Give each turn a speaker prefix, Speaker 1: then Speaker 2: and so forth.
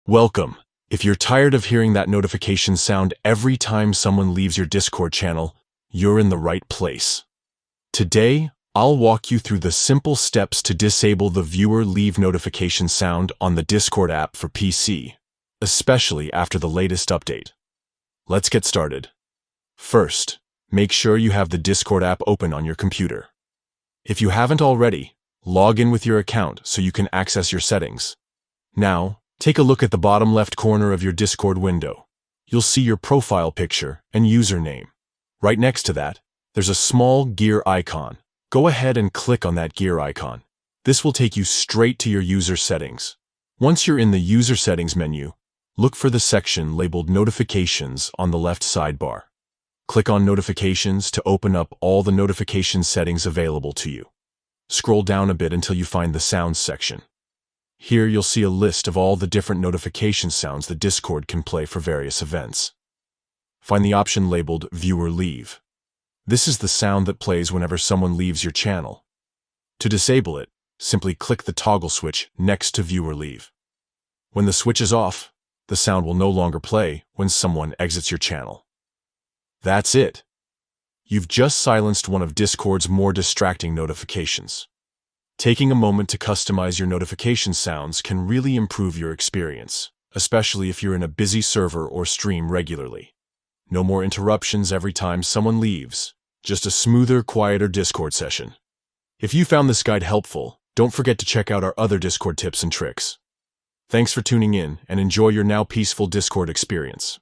Speaker 1: Welcome. If you're tired of hearing that notification sound every time someone leaves your Discord channel, you're in the right place. Today, I'll walk you through the simple steps to disable the viewer leave notification sound on the Discord app for PC, especially after the latest update. Let's get started. First, make sure you have the Discord app open on your computer. If you haven't already, log in with your account so you can access your settings. Now, take a look at the bottom left corner of your Discord window. You'll see your profile picture and username. Right next to that, there's a small gear icon. Go ahead and click on that gear icon. This will take you straight to your user settings. Once you're in the user settings menu, look for the section labeled Notifications on the left sidebar. Click on Notifications to open up all the notification settings available to you. Scroll down a bit until you find the Sounds section. Here you'll see a list of all the different notification sounds that Discord can play for various events. Find the option labeled Viewer Leave. This is the sound that plays whenever someone leaves your channel. To disable it, simply click the toggle switch next to Viewer Leave. When the switch is off, the sound will no longer play when someone exits your channel. That's it. You've just silenced one of Discord's more distracting notifications. Taking a moment to customize your notification sounds can really improve your experience, especially if you're in a busy server or stream regularly. No more interruptions every time someone leaves, just a smoother, quieter Discord session. If you found this guide helpful, don't forget to check out our other Discord tips and tricks. Thanks for tuning in and enjoy your now peaceful Discord experience.